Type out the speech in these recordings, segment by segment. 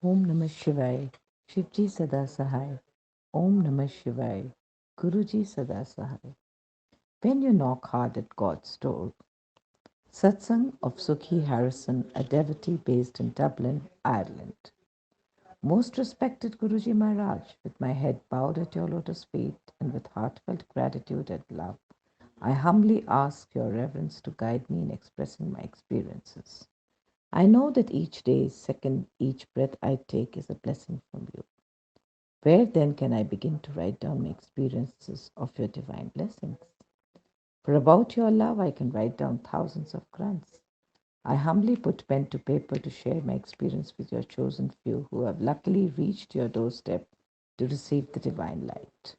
Om Namah Shivaya. Shivji Sada Sahai. Om Namah Shivaya. Guruji Sada Sahai. When you knock hard at God's door. Satsang of Sukhi Harrison, a devotee based in Dublin, Ireland. Most respected Guruji Maharaj, with my head bowed at your lotus feet and with heartfelt gratitude and love, I humbly ask your reverence to guide me in expressing my experiences. I know that each day, second, each breath I take is a blessing from you. Where then can I begin to write down my experiences of your divine blessings? For about your love, I can write down thousands of grants. I humbly put pen to paper to share my experience with your chosen few who have luckily reached your doorstep to receive the divine light.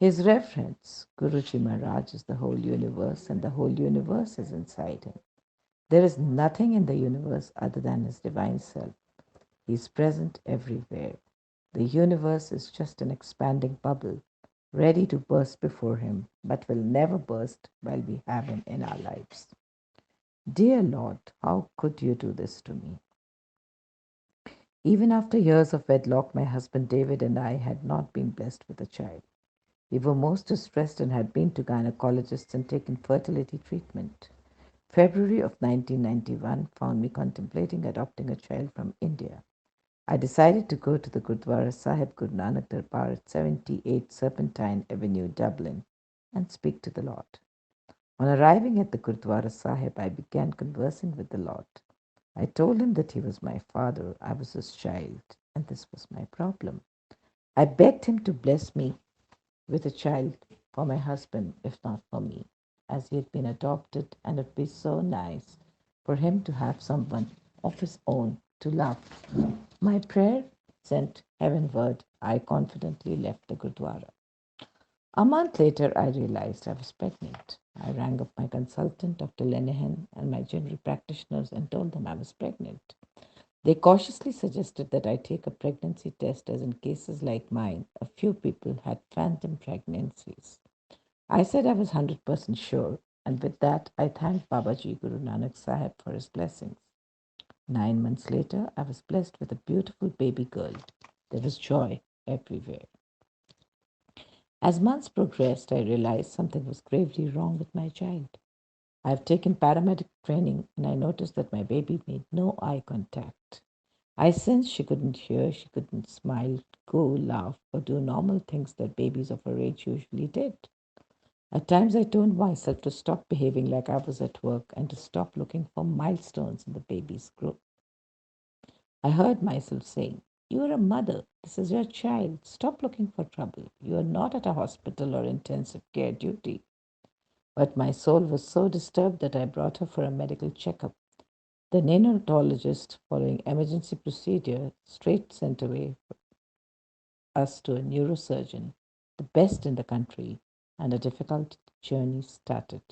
His reference, Guruji Maharaj, is the whole universe, and the whole universe is inside him. There is nothing in the universe other than his divine self. He is present everywhere. The universe is just an expanding bubble, ready to burst before him, but will never burst while we have him in our lives. Dear Lord, how could you do this to me? Even after years of wedlock, my husband David and I had not been blessed with a child. We were most distressed and had been to gynecologists and taken fertility treatment. February of 1991 found me contemplating adopting a child from India. I decided to go to the Gurdwara Sahib Guru Nanak Darbar at 78 Serpentine Avenue, Dublin, and speak to the Lord. On arriving at the Gurdwara Sahib, I began conversing with the Lord. I told him that he was my father, I was his child, and this was my problem. I begged him to bless me with a child for my husband, if not for me, as he had been adopted, and it would be so nice for him to have someone of his own to love. My prayer sent heavenward, I confidently left the Gurdwara. A month later, I realized I was pregnant. I rang up my consultant, Dr. Lenihan, and my general practitioners and told them I was pregnant. They cautiously suggested that I take a pregnancy test, as in cases like mine, a few people had phantom pregnancies. I said I was 100% sure, and with that, I thanked Babaji Guru Nanak Sahib for his blessings. 9 months later, I was blessed with a beautiful baby girl. There was joy everywhere. As months progressed, I realized something was gravely wrong with my child. I have taken paramedic training and I noticed that my baby made no eye contact. I sensed she couldn't hear, she couldn't smile, go, laugh, or do normal things that babies of her age usually did. At times, I told myself to stop behaving like I was at work and to stop looking for milestones in the baby's growth. I heard myself saying, "You are a mother. This is your child. Stop looking for trouble. You are not at a hospital or intensive care duty." But my soul was so disturbed that I brought her for a medical checkup. The neonatologist, following emergency procedure, straight sent away us to a neurosurgeon, the best in the country, and a difficult journey started.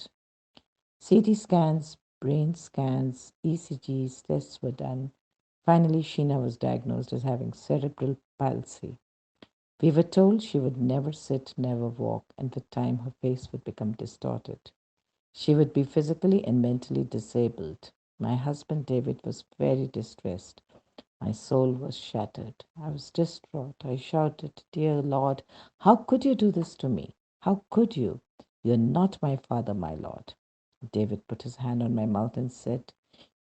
CT scans, brain scans, ECGs, tests were done. Finally, Sheena was diagnosed as having cerebral palsy. We were told she would never sit, never walk, and with time her face would become distorted. She would be physically and mentally disabled. My husband David was very distressed. My soul was shattered. I was distraught. I shouted, "Dear Lord, how could you do this to me? How could you? You're not my father, my Lord." David put his hand on my mouth and said,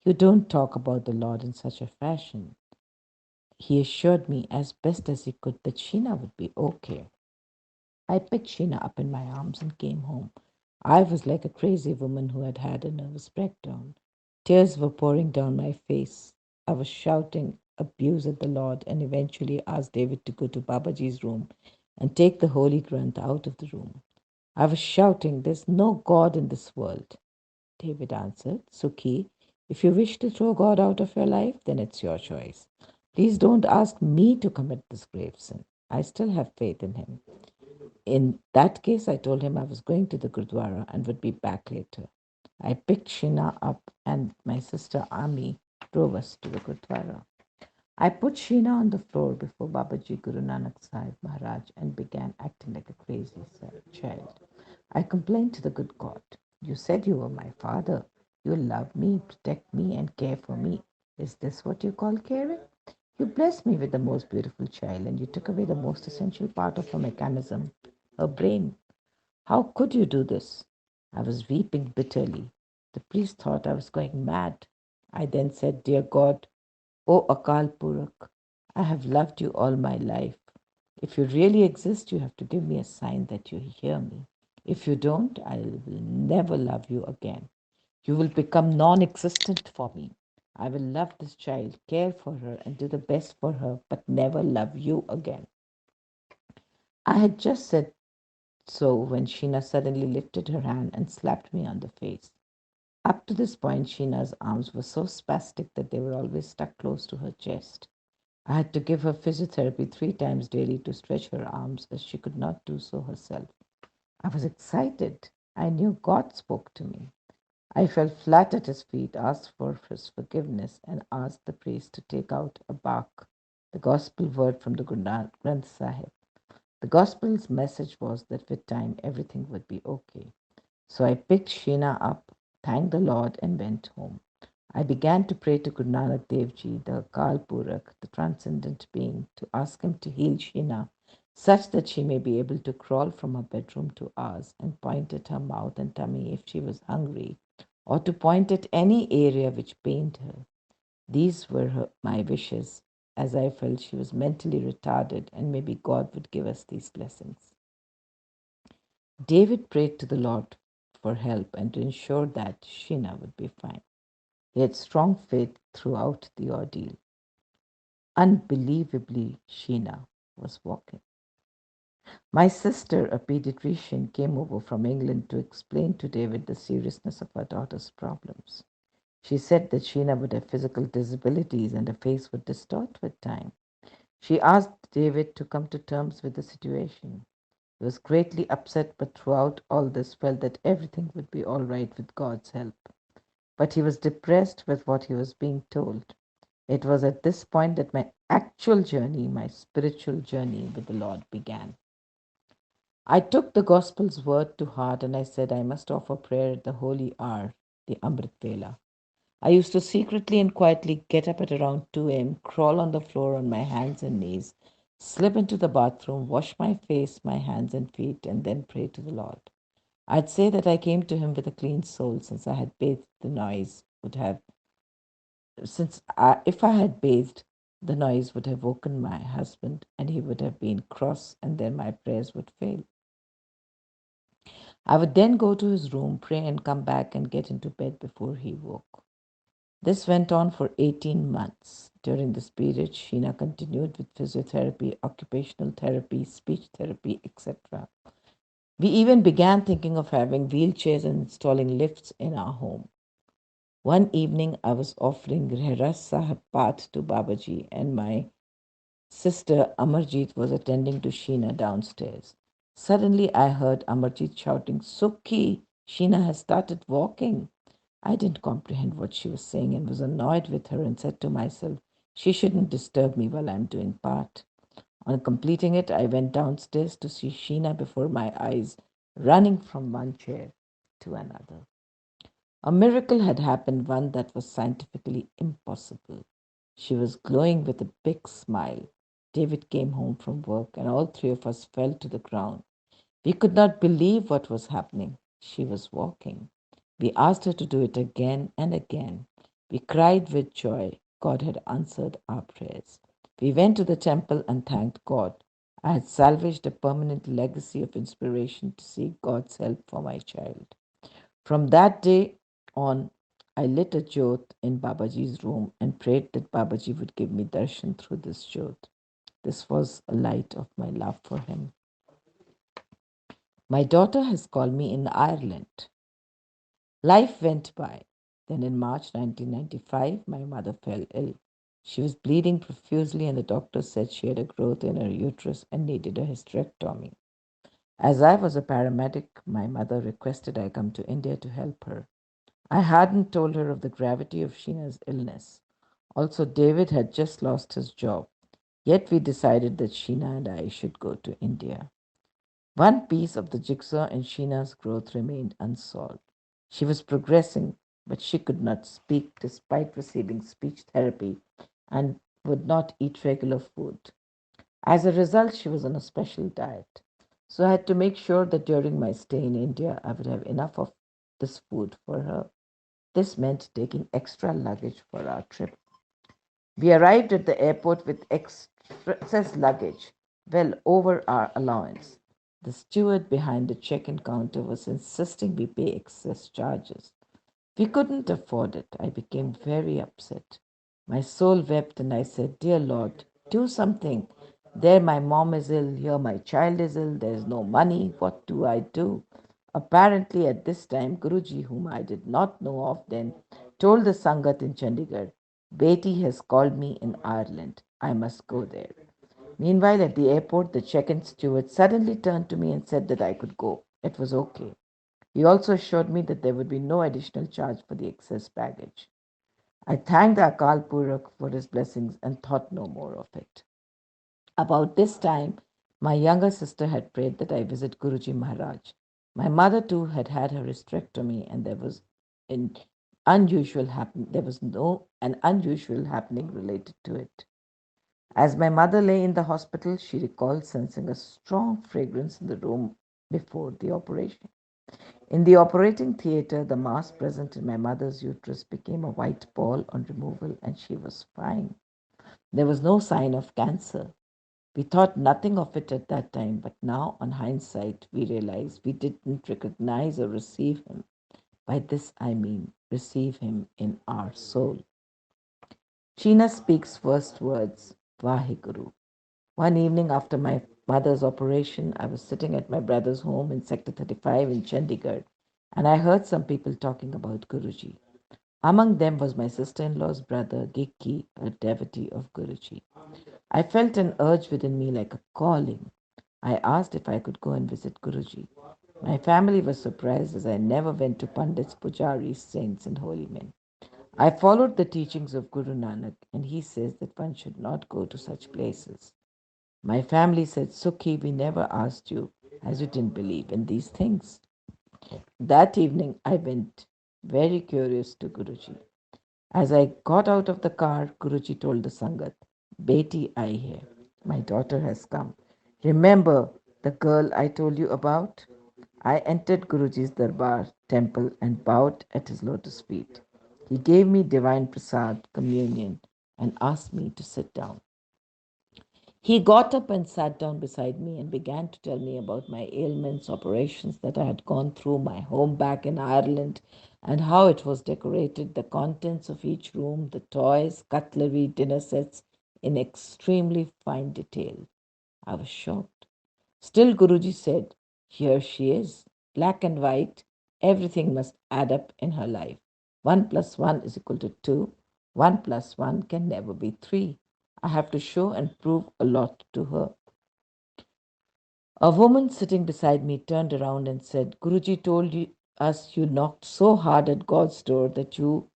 "You don't talk about the Lord in such a fashion." He assured me as best as he could that Sheena would be okay. I picked Sheena up in my arms and came home. I was like a crazy woman who had had a nervous breakdown. Tears were pouring down my face. I was shouting abuse at the Lord and eventually asked David to go to Babaji's room and take the Holy Granth out of the room. I was shouting, "There's no God in this world." David answered, "Sukhi, if you wish to throw God out of your life, then it's your choice. Please don't ask me to commit this grave sin. I still have faith in him." In that case, I told him I was going to the Gurdwara and would be back later. I picked Sheena up and my sister Ami drove us to the Gurdwara. I put Sheena on the floor before Babaji Guru Nanak Sahib Maharaj and began acting like a crazy child. I complained to the good God. "You said you were my father. You love me, protect me, and care for me. Is this what you call caring?" You blessed me with the most beautiful child, and you took away the most essential part of her mechanism, her brain. How could you do this? I was weeping bitterly. The priest thought I was going mad. I then said, Dear God, O Akal Purakh, I have loved you all my life. If you really exist, you have to give me a sign that you hear me. If you don't, I will never love you again. You will become non existent for me. I will love this child, care for her, and do the best for her, but never love you again. I had just said so when Sheena suddenly lifted her hand and slapped me on the face. Up to this point, Sheena's arms were so spastic that they were always stuck close to her chest. I had to give her physiotherapy 3 times daily to stretch her arms, as she could not do so herself. I was excited. I knew God spoke to me. I fell flat at his feet, asked for his forgiveness, and asked the priest to take out a bark, the gospel word from the Granth Sahib. The gospel's message was that with time everything would be okay. So I picked Sheena up, thanked the Lord, and went home. I began to pray to Guru Nanak Dev Ji, the Akal Purakh, the transcendent being, to ask him to heal Sheena such that she may be able to crawl from her bedroom to ours and point at her mouth and tummy if she was hungry, or to point at any area which pained her. These were my wishes, as I felt she was mentally retarded and maybe God would give us these blessings. David prayed to the Lord for help and to ensure that Sheena would be fine. He had strong faith throughout the ordeal. Unbelievably, Sheena was walking. My sister, a pediatrician, came over from England to explain to David the seriousness of her daughter's problems. She said that Sheena would have physical disabilities and her face would distort with time. She asked David to come to terms with the situation. He was greatly upset, but throughout all this felt that everything would be all right with God's help. But he was depressed with what he was being told. It was at this point that my actual journey, my spiritual journey with the Lord began. I took the Gospel's word to heart and I said I must offer prayer at the holy hour, the Amrit Vela. I used to secretly and quietly get up at around 2 a.m., crawl on the floor on my hands and knees, slip into the bathroom, wash my face, my hands and feet, and then pray to the Lord. I'd say that I came to him with a clean soul since I had bathed the noise would have if I had bathed, the noise would have woken my husband and he would have been cross and then my prayers would fail. I would then go to his room, pray and come back and get into bed before he woke. This went on for 18 months. During this period, Sheena continued with physiotherapy, occupational therapy, speech therapy, etc. We even began thinking of having wheelchairs and installing lifts in our home. One evening, I was offering Rehras Sahib Path to Babaji, and my sister Amarjit was attending to Sheena downstairs. Suddenly, I heard Amarjit shouting, Sukhi, Sheena has started walking. I didn't comprehend what she was saying and was annoyed with her and said to myself, she shouldn't disturb me while I'm doing part. On completing it, I went downstairs to see Sheena before my eyes, running from one chair to another. A miracle had happened, one that was scientifically impossible. She was glowing with a big smile. David came home from work, and all three of us fell to the ground. We could not believe what was happening. She was walking. We asked her to do it again and again. We cried with joy. God had answered our prayers. We went to the temple and thanked God. I had salvaged a permanent legacy of inspiration to seek God's help for my child. From that day on, I lit a jyot in Babaji's room and prayed that Babaji would give me darshan through this jyot. This was a light of my love for him. My daughter has called me in Ireland. Life went by. Then in March 1995, my mother fell ill. She was bleeding profusely, and the doctor said she had a growth in her uterus and needed a hysterectomy. As I was a paramedic, my mother requested I come to India to help her. I hadn't told her of the gravity of Sheena's illness. Also, David had just lost his job. Yet we decided that Sheena and I should go to India. One piece of the jigsaw in Sheena's growth remained unsolved. She was progressing, but she could not speak despite receiving speech therapy and would not eat regular food. As a result, she was on a special diet. So I had to make sure that during my stay in India, I would have enough of this food for her. This meant taking extra luggage for our trip. We arrived at the airport with excess luggage, well over our allowance. The steward behind the check in counter was insisting we pay excess charges. We couldn't afford it. I became very upset. My soul wept and I said, Dear Lord, do something. There my mom is ill, here my child is ill, there is no money. What do I do? Apparently, at this time, Guruji, whom I did not know of then, told the Sangat in Chandigarh, Beti has called me in Ireland. I must go there. Meanwhile, at the airport, the check in steward suddenly turned to me and said that I could go. It was okay. He also assured me that there would be no additional charge for the excess baggage. I thanked Akal Purak for his blessings and thought no more of it. About this time, my younger sister had prayed that I visit Guruji Maharaj. My mother too had had her hysterectomy, and an there was no an unusual happening related to it. As my mother lay in the hospital, she recalled sensing a strong fragrance in the room before the operation. In the operating theatre, the mass present in my mother's uterus became a white ball on removal, and she was fine. There was no sign of cancer. We thought nothing of it at that time, but now, on hindsight, we realize we didn't recognize or receive him. By this I mean receive him in our soul. Sheena speaks first words, Vaheguru. One evening after my mother's operation, I was sitting at my brother's home in Sector 35 in Chandigarh, and I heard some people talking about Guruji. Among them was my sister in law's brother, Gikki, a devotee of Guruji. I felt an urge within me like a calling. I asked if I could go and visit Guruji. My family was surprised as I never went to Pandits, Pujaris, saints, and holy men. I followed the teachings of Guru Nanak, and he says that one should not go to such places. My family said, Sukhi, we never asked you, as you didn't believe in these things. That evening, I went, very curious, to Guruji. As I got out of the car, Guruji told the Sangat, Beti, I hear. My daughter has come. Remember the girl I told you about? I entered Guruji's darbar temple and bowed at his lotus feet. He gave me divine prasad, communion, and asked me to sit down. He got up and sat down beside me and began to tell me about my ailments, operations that I had gone through, my home back in Ireland, and how it was decorated, the contents of each room, the toys, cutlery, dinner sets, in extremely fine detail. I was shocked. Still, Guruji said, Here she is, black and white. Everything must add up in her life. 1 plus 1 is equal to 2. 1 plus 1 can never be 3. I have to show and prove a lot to her. A woman sitting beside me turned around and said, Guruji told us you knocked so hard at God's door that you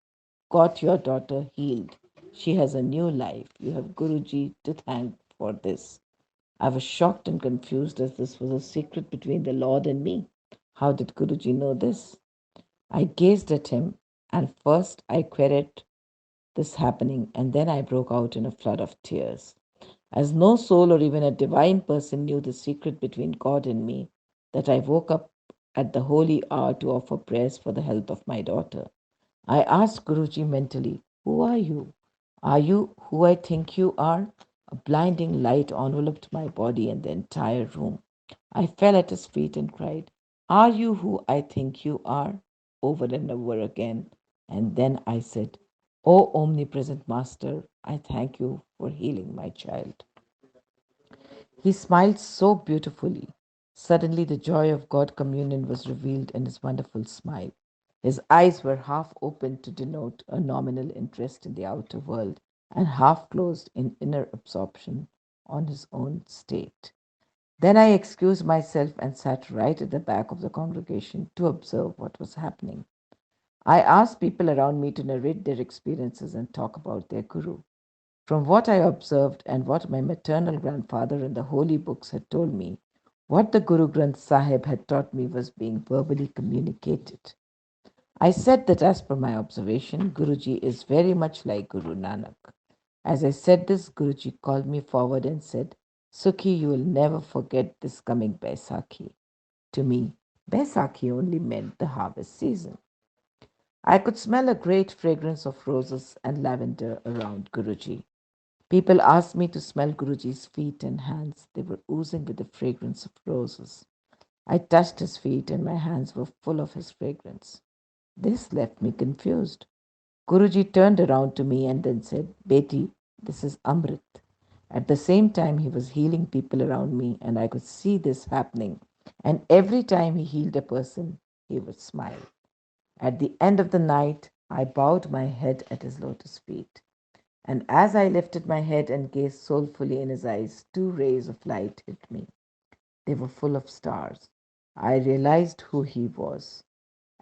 got your daughter healed. She has a new life. You have Guruji to thank for this. I was shocked and confused as this was a secret between the Lord and me. How did Guruji know this? I gazed at him, and first I queried this happening, and then I broke out in a flood of tears. As no soul or even a divine person knew the secret between God and me, that I woke up at the holy hour to offer prayers for the health of my daughter. I asked Guruji mentally, Who are you? Are you who I think you are? A blinding light enveloped my body and the entire room. I fell at his feet and cried, Are you who I think you are? Over and over again. And then I said, O omnipresent Master, I thank you for healing my child. He smiled so beautifully. Suddenly, the joy of God communion was revealed in his wonderful smile. His eyes were half opened to denote a nominal interest in the outer world and half closed in inner absorption on his own state. Then I excused myself and sat right at the back of the congregation to observe what was happening. I asked people around me to narrate their experiences and talk about their guru. From what I observed and what my maternal grandfather and the holy books had told me, what the Guru Granth Sahib had taught me was being verbally communicated. I said that as per my observation, Guruji is very much like Guru Nanak. As I said this, Guruji called me forward and said, Sukhi, you will never forget this coming Baisakhi. To me, Baisakhi only meant the harvest season. I could smell a great fragrance of roses and lavender around Guruji. People asked me to smell Guruji's feet and hands. They were oozing with the fragrance of roses. I touched his feet and my hands were full of his fragrance. This left me confused. Guruji turned around to me and then said, Beti, this is Amrit. At the same time, he was healing people around me, and I could see this happening. And every time he healed a person, he would smile. At the end of the night, I bowed my head at his lotus feet. And as I lifted my head and gazed soulfully in his eyes, two rays of light hit me. They were full of stars. I realized who he was.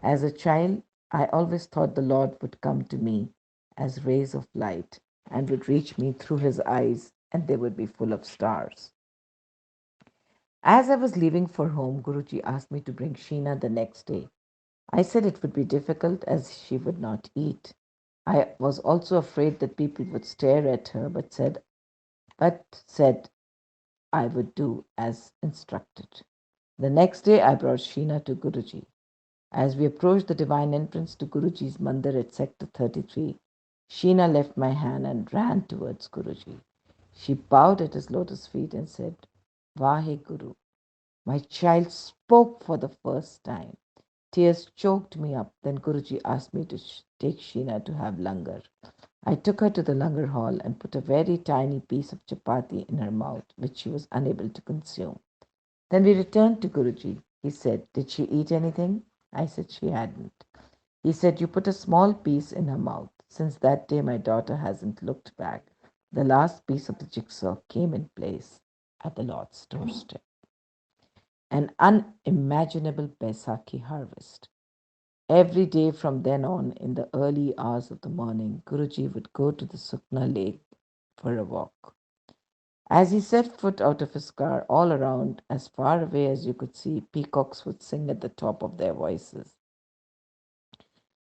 As a child, I always thought the Lord would come to me as rays of light and would reach me through his eyes, and they would be full of stars. As I was leaving for home, Guruji asked me to bring Sheena the next day. I said it would be difficult as she would not eat. I was also afraid that people would stare at her, but said I would do as instructed. The next day I brought Sheena to Guruji. As we approached the divine entrance to Guruji's mandir at Sector 33, Sheena left my hand and ran towards Guruji. She bowed at his lotus feet and said, Vahe Guru. My child spoke for the first time. Tears choked me up. Then Guruji asked me to take Sheena to have langar. I took her to the langar hall and put a very tiny piece of chapati in her mouth, which she was unable to consume. Then we returned to Guruji. He said, Did she eat anything? I said she hadn't. He said, You put a small piece in her mouth. Since that day, my daughter hasn't looked back. The last piece of the jigsaw came in place at the Lord's doorstep. An unimaginable Baisakhi harvest. Every day from then on, in the early hours of the morning, Guruji would go to the Sukna lake for a walk. As he set foot out of his car, all around, as far away as you could see, peacocks would sing at the top of their voices.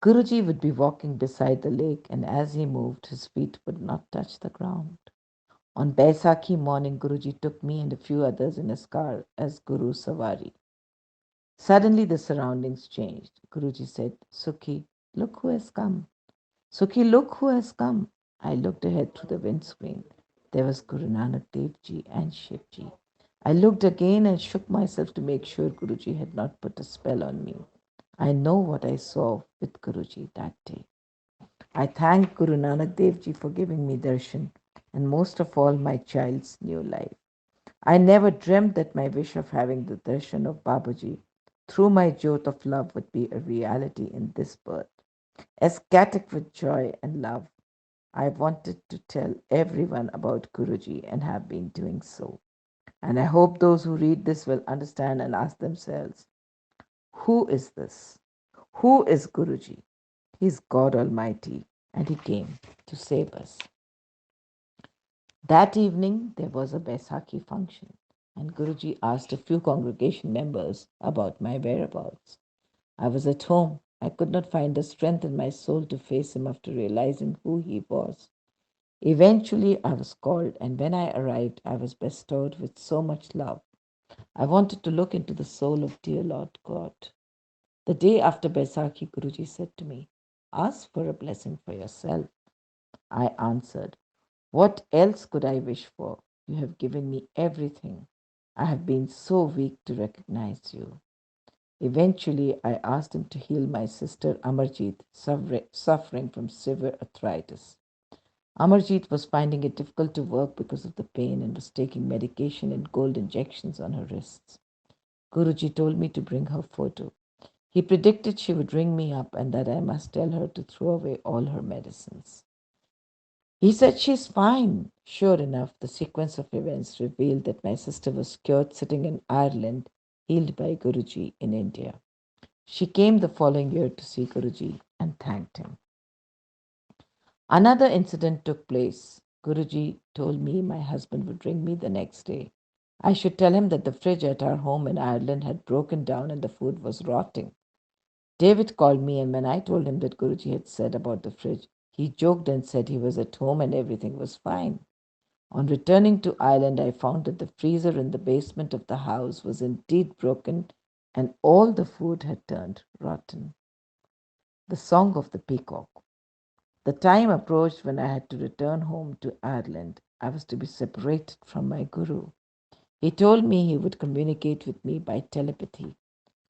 Guruji would be walking beside the lake, and as he moved, his feet would not touch the ground. On Baisakhi morning, Guruji took me and a few others in his car as Guru Savari. Suddenly, the surroundings changed. Guruji said, Sukhi, look who has come. Sukhi, look who has come. I looked ahead through the windscreen. There was Guru Nanak Dev Ji and Shivji. I looked again and shook myself to make sure Guruji had not put a spell on me. I know what I saw with Guruji that day. I thank Guru Nanak Dev Ji for giving me darshan, and most of all, my child's new life. I never dreamt that my wish of having the darshan of Babaji through my jyot of love would be a reality in this birth. Ecstatic with joy and love, I wanted to tell everyone about Guruji and have been doing so. And I hope those who read this will understand and ask themselves, who is this? Who is Guruji? He is God Almighty, and He came to save us. That evening, there was a Baisakhi function, and Guruji asked a few congregation members about my whereabouts. I was at home. I could not find the strength in my soul to face him after realizing who he was. Eventually, I was called, and when I arrived, I was bestowed with so much love. I wanted to look into the soul of dear Lord God. The day after Baisakhi, Guruji said to me, Ask for a blessing for yourself. I answered, What else could I wish for? You have given me everything. I have been so weak to recognize you. Eventually, I asked him to heal my sister Amarjit, suffering from severe arthritis. Amarjit was finding it difficult to work because of the pain and was taking medication and gold injections on her wrists. Guruji told me to bring her photo. He predicted she would ring me up and that I must tell her to throw away all her medicines. He said she's fine. Sure enough, the sequence of events revealed that my sister was cured sitting in Ireland, healed by Guruji in India. She came the following year to see Guruji and thanked him. Another incident took place. Guruji told me my husband would ring me the next day. I should tell him that the fridge at our home in Ireland had broken down and the food was rotting. David called me, and when I told him that Guruji had said about the fridge, He joked and said he was at home and everything was fine. On returning to Ireland, I found that the freezer in the basement of the house was indeed broken and all the food had turned rotten. The Song of the Peacock. The time approached when I had to return home to Ireland. I was to be separated from my guru. He told me he would communicate with me by telepathy.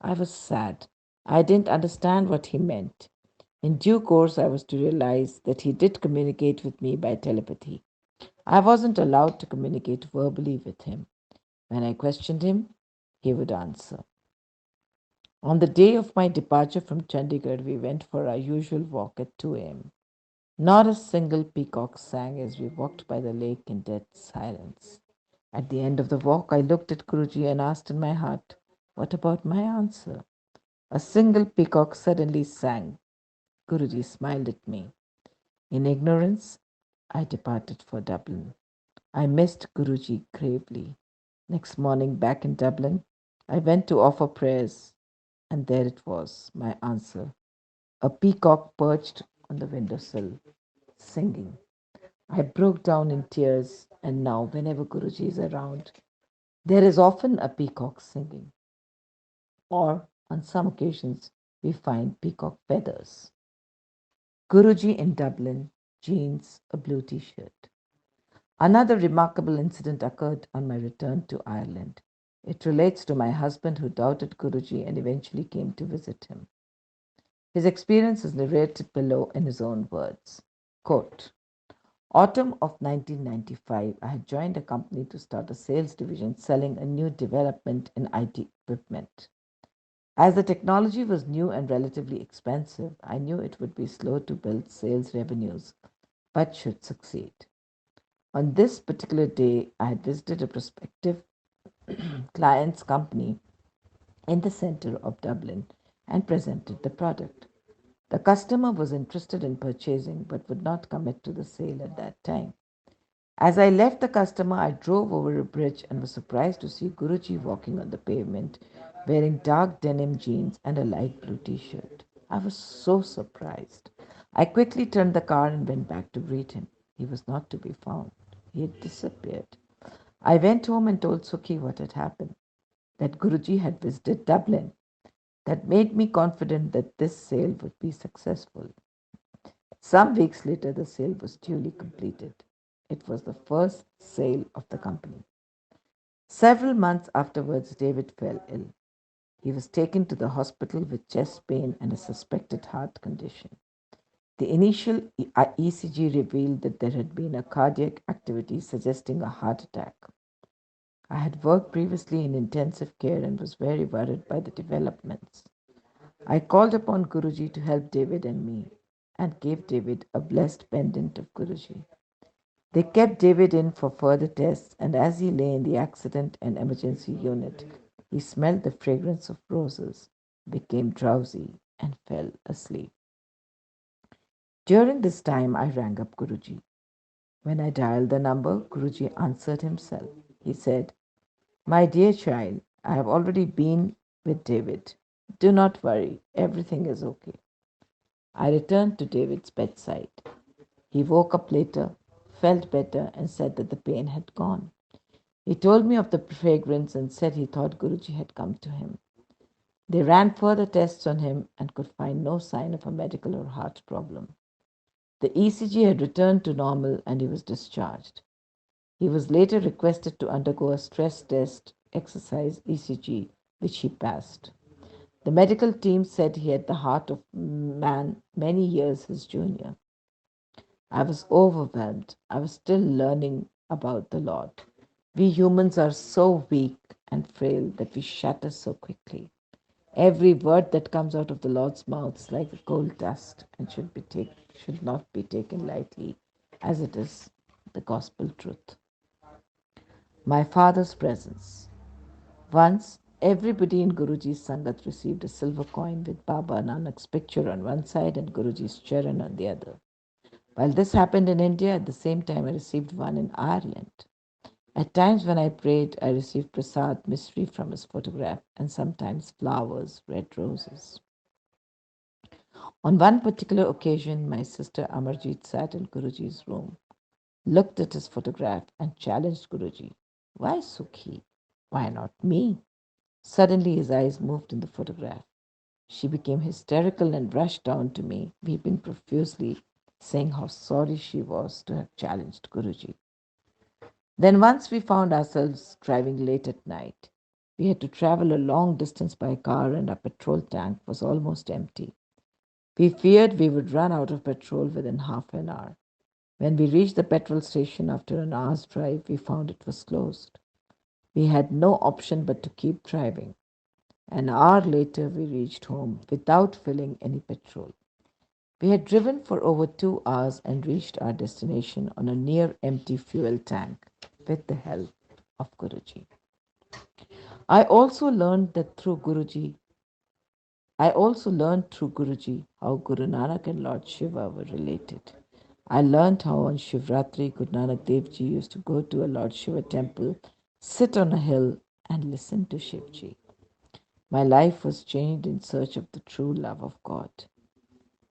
I was sad. I didn't understand what he meant. In due course, I was to realize that he did communicate with me by telepathy. I wasn't allowed to communicate verbally with him. When I questioned him, he would answer. On the day of my departure from Chandigarh, we went for our usual walk at 2 a.m. Not a single peacock sang as we walked by the lake in dead silence. At the end of the walk, I looked at Guruji and asked in my heart, "What about my answer?" A single peacock suddenly sang. Guruji smiled at me. In ignorance, I departed for Dublin. I missed Guruji gravely. Next morning, back in Dublin, I went to offer prayers, and there it was, my answer. A peacock perched on the windowsill, singing. I broke down in tears, and now, whenever Guruji is around, there is often a peacock singing. Or, on some occasions, we find peacock feathers. Guruji in Dublin, jeans, a blue t shirt. Another remarkable incident occurred on my return to Ireland. It relates to my husband who doubted Guruji and eventually came to visit him. His experience is narrated below in his own words. Quote, Autumn of 1995, I had joined a company to start a sales division selling a new development in IT equipment. As the technology was new and relatively expensive, I knew it would be slow to build sales revenues, but should succeed. On this particular day, I had visited a prospective client's company in the center of Dublin and presented the product. The customer was interested in purchasing but would not commit to the sale at that time. As I left the customer, I drove over a bridge and was surprised to see Guruji walking on the pavement wearing dark denim jeans and a light blue t shirt. I was so surprised. I quickly turned the car and went back to greet him. He was not to be found. He had disappeared. I went home and told Sukhi what had happened, that Guruji had visited Dublin. That made me confident that this sale would be successful. Some weeks later, the sale was duly completed. It was the first sale of the company. Several months afterwards, David fell ill. He was taken to the hospital with chest pain and a suspected heart condition. The initial ECG revealed that there had been a cardiac activity suggesting a heart attack. I had worked previously in intensive care and was very worried by the developments. I called upon Guruji to help David and me and gave David a blessed pendant of Guruji. They kept David in for further tests, and as he lay in the accident and emergency unit, he smelled the fragrance of roses, became drowsy, and fell asleep. During this time, I rang up Guruji. When I dialed the number, Guruji answered himself. He said, "My dear child, I have already been with David. Do not worry, everything is okay." I returned to David's bedside. He woke up later, felt better, and said that the pain had gone. He told me of the fragrance and said he thought Guruji had come to him. They ran further tests on him and could find no sign of a medical or heart problem. The ECG had returned to normal and he was discharged. He was later requested to undergo a stress test exercise ECG, which he passed. The medical team said he had the heart of a man many years his junior. I was overwhelmed. I was still learning about the Lord. We humans are so weak and frail that we shatter so quickly. Every word that comes out of the Lord's mouth is like gold dust and should not be taken lightly, as it is the gospel truth. My father's presence. Once, everybody in Guruji's Sangat received a silver coin with Baba Nanak's picture on one side and Guruji's charan on the other. While this happened in India, at the same time I received one in Ireland. At times when I prayed, I received prasad mystery from his photograph and sometimes flowers, red roses. On one particular occasion, my sister Amarjit sat in Guruji's room, looked at his photograph, and challenged Guruji. Why Sukhi? Why not me? Suddenly, his eyes moved in the photograph. She became hysterical and rushed down to me, weeping profusely, saying how sorry she was to have challenged Guruji. Then, once we found ourselves driving late at night. We had to travel a long distance by car, and our petrol tank was almost empty. We feared we would run out of petrol within half an hour. When we reached the petrol station after an hour's drive, we found it was closed. We had no option but to keep driving. An hour later, we reached home without filling any petrol. We had driven for over 2 hours and reached our destination on a near empty fuel tank with the help of Guruji. I also learned that through Guruji, I also learned through Guruji how Guru Nanak and Lord Shiva were related. I learned how on Shivratri Guru Nanak Dev Ji used to go to a Lord Shiva temple, sit on a hill, and listen to Shivji. My life was changed in search of the true love of God.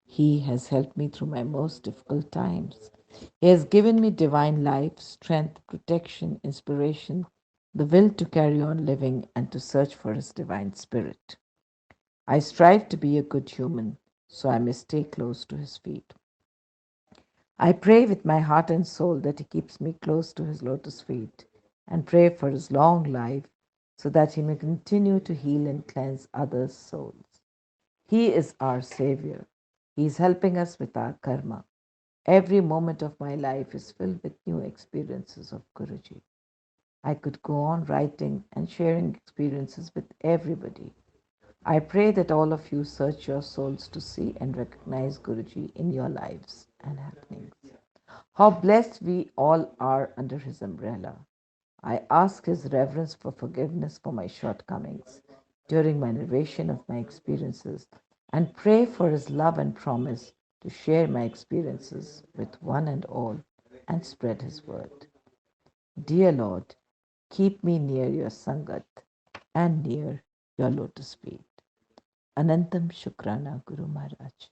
He has helped me through my most difficult times. He has given me divine life, strength, protection, inspiration, the will to carry on living and to search for His divine spirit. I strive to be a good human so I may stay close to His feet. I pray with my heart and soul that He keeps me close to His lotus feet and pray for His long life so that He may continue to heal and cleanse others' souls. He is our Savior. He is helping us with our karma. Every moment of my life is filled with new experiences of Guruji. I could go on writing and sharing experiences with everybody. I pray that all of you search your souls to see and recognize Guruji in your lives and happenings. How blessed we all are under His umbrella. I ask His reverence for forgiveness for my shortcomings during my narration of my experiences and pray for His love and promise to share my experiences with one and all and spread His word. Dear Lord, keep me near your Sangat and near your lotus feet. Anantam Shukrana Guru Maharaj.